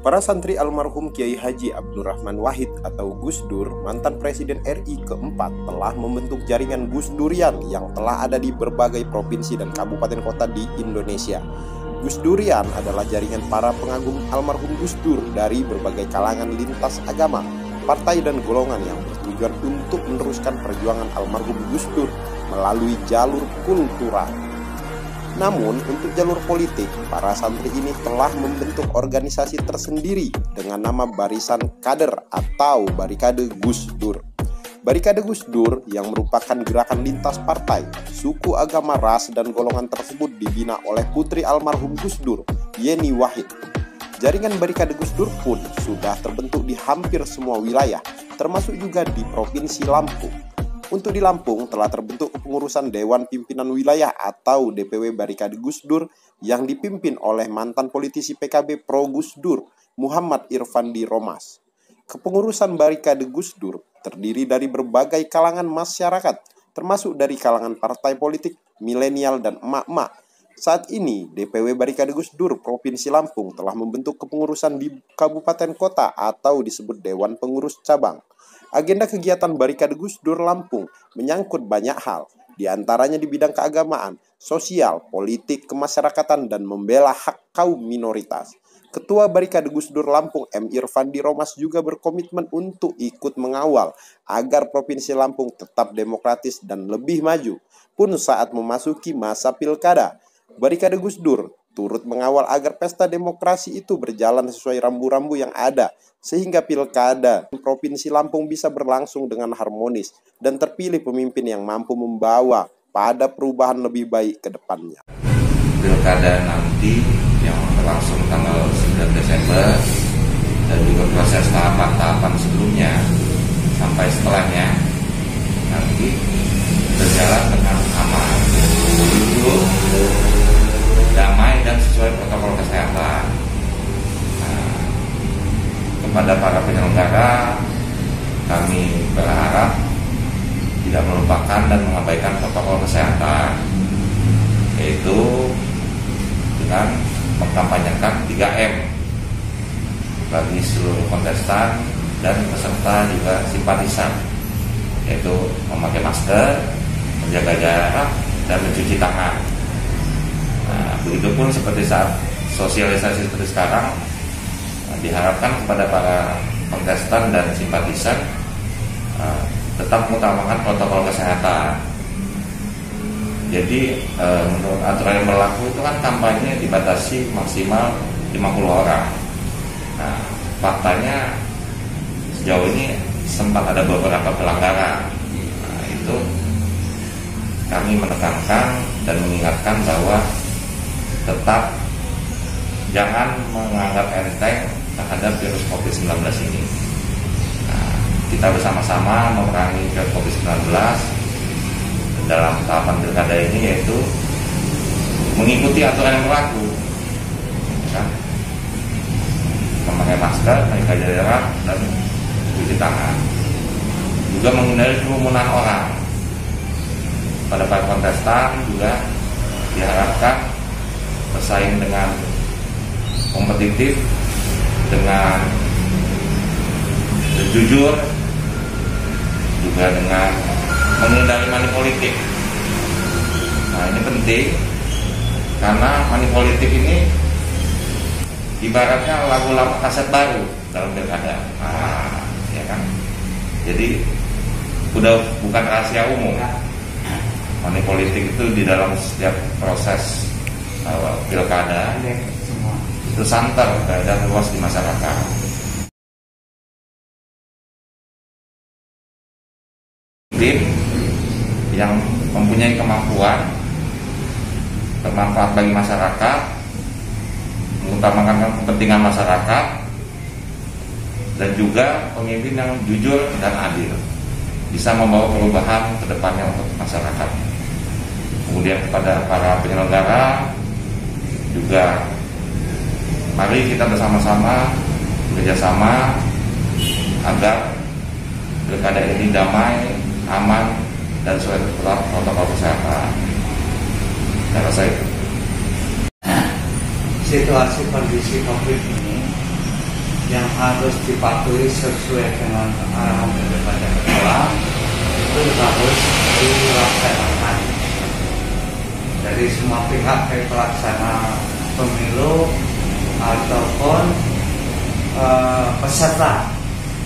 Para santri almarhum Kiai Haji Abdurrahman Wahid atau Gus Dur, mantan Presiden RI keempat, telah membentuk jaringan Gus Durian yang telah ada di berbagai provinsi dan kabupaten kota di Indonesia. Gus Durian adalah jaringan para pengagum almarhum Gus Dur dari berbagai kalangan lintas agama, partai dan golongan yang bertujuan untuk meneruskan perjuangan almarhum Gus Dur melalui jalur kultural. Namun, untuk jalur politik, para santri ini telah membentuk organisasi tersendiri dengan nama Barisan Kader atau Barikade Gus Dur. Barikade Gus Dur yang merupakan gerakan lintas partai, suku, agama, ras, dan golongan tersebut dibina oleh putri almarhum Gus Dur, Yeni Wahid. Jaringan Barikade Gus Dur pun sudah terbentuk di hampir semua wilayah, termasuk juga di Provinsi Lampung. Untuk di Lampung telah terbentuk kepengurusan Dewan Pimpinan Wilayah atau DPW Barikade Gus Dur yang dipimpin oleh mantan politisi PKB Pro Gus Dur, Muhammad Irfandi Romas. Kepengurusan Barikade Gus Dur terdiri dari berbagai kalangan masyarakat, termasuk dari kalangan partai politik, milenial, dan emak-emak. Saat ini, DPW Barikade Gus Dur Provinsi Lampung telah membentuk kepengurusan di kabupaten kota atau disebut Dewan Pengurus Cabang. Agenda kegiatan Barikade Gus Dur Lampung menyangkut banyak hal, di antaranya di bidang keagamaan, sosial, politik, kemasyarakatan, dan membela hak kaum minoritas. Ketua Barikade Gus Dur Lampung M. Irfandi Romas juga berkomitmen untuk ikut mengawal agar Provinsi Lampung tetap demokratis dan lebih maju, pun saat memasuki masa pilkada. Barikade Gus Dur turut mengawal agar pesta demokrasi itu berjalan sesuai rambu-rambu yang ada, sehingga pilkada Provinsi Lampung bisa berlangsung dengan harmonis dan terpilih pemimpin yang mampu membawa pada perubahan lebih baik ke depannya. Pilkada nanti yang berlangsung tanggal 9 Desember dan juga proses tahapan-tahapan sebelumnya sampai setelahnya nanti berjalan dengan aman, jujur, damai, dan sesuai protokol kesehatan. Kepada para penyelenggara, kami berharap tidak melupakan dan mengabaikan protokol kesehatan, yaitu dengan mengkampanyekan 3M bagi seluruh kontestan dan peserta juga simpatisan, yaitu memakai masker, menjaga jarak, dan mencuci tangan. Begitupun seperti saat sosialisasi seperti sekarang, diharapkan kepada para kontestan dan simpatisan tetap mengutamakan protokol kesehatan. Jadi menurut aturan yang berlaku itu kan kampanye dibatasi maksimal 50 orang. Nah, faktanya sejauh ini sempat ada beberapa pelanggaran. Nah, itu kami menekankan dan mengingatkan bahwa tetap jangan menganggap enteng terhadap virus COVID-19 ini. Nah, kita bersama-sama memerangi virus COVID-19 dalam tahapan pilkada ini, yaitu mengikuti aturan yang berlaku, ya, memakai masker, menjaga jarak, dan cuci tangan. Juga menghindari kerumunan orang. Pada para kontestan juga diharapkan bersaing dengan kompetitif, dengan jujur, juga dengan menghindari money politik. Nah, ini penting karena money politik ini ibaratnya lagu-lagu kaset baru dalam pilkada. Nah, ya kan? Jadi udah bukan rahasia umum. Money politik itu di dalam setiap proses pilkada itu santer dan luas di masyarakat. Tim yang mempunyai kemampuan bermanfaat bagi masyarakat, mengutamakan kepentingan masyarakat, dan juga pemimpin yang jujur dan adil, bisa membawa perubahan ke depannya untuk masyarakat. Kemudian kepada para penyelenggara juga, mari kita bersama-sama bekerjasama agar pilkada ini damai, aman, dan sesuai protokol kesehatan. Saya rasa itu. Situasi kondisi COVID ini yang harus dipatuhi sesuai dengan arahan daripada ketua itu harus dilaksanakan dari semua pihak, baik pelaksana pemilu ataupun peserta.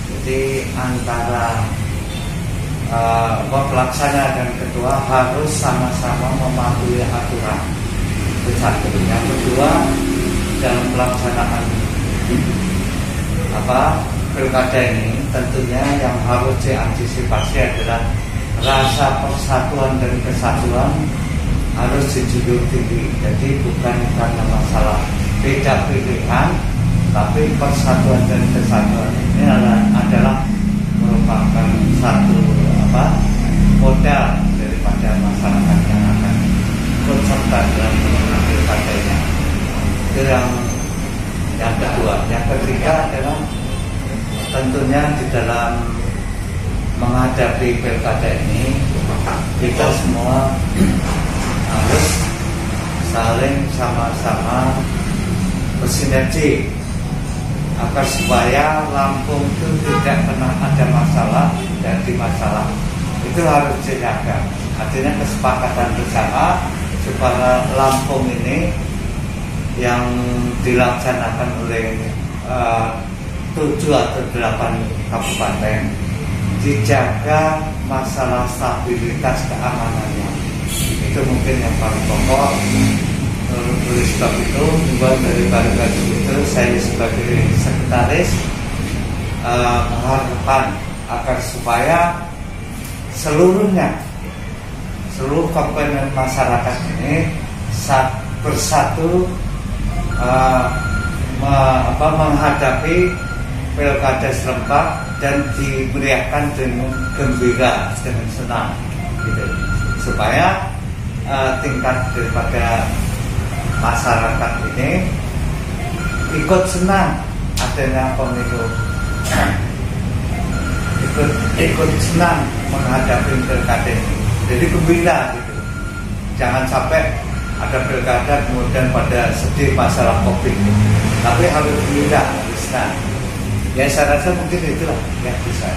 Jadi antara pelaksana dan ketua harus sama-sama mematuhi aturan. Itu satu. Yang kedua, dalam pelaksanaan pilkada ini tentunya yang harus diantisipasi adalah rasa persatuan dan kesatuan harus dijunjung tinggi. Jadi bukan karena masalah beda pilihan, tapi persatuan dan kesatuan ini adalah merupakan satu modal daripada masyarakat yang akan ikut serta dalam pelaksanaan pilkada ini. Itu yang kedua. Yang ketiga adalah tentunya di dalam menghadapi pilkada ini kita semua harus saling sama-sama bersinergi agar supaya Lampung itu tidak pernah ada masalah dan di masalah itu harus dijaga. Artinya kesepakatan bersama supaya Lampung ini yang dilaksanakan oleh 7 atau 8 kabupaten dijaga masalah stabilitas keamanannya. Itu mungkin yang paling pokok. Oleh sebab itu, dari Barga itu saya sebagai sekretaris mengharapkan agar supaya seluruh komponen masyarakat ini bersatu menghadapi pilkada serentak dan dimeriahkan dengan gembira, dengan senang, gitu. Supaya tingkat daripada masyarakat ini ikut senang adanya pemilu, ikut senang menghadapi pilkada ini. Jadi gembira, gitu. Jangan sampai ada pilkada kemudian pada sedih masalah COVID ini. Tapi harus gembira, harus senang. Ya saya rasa mungkin itulah yang bisa.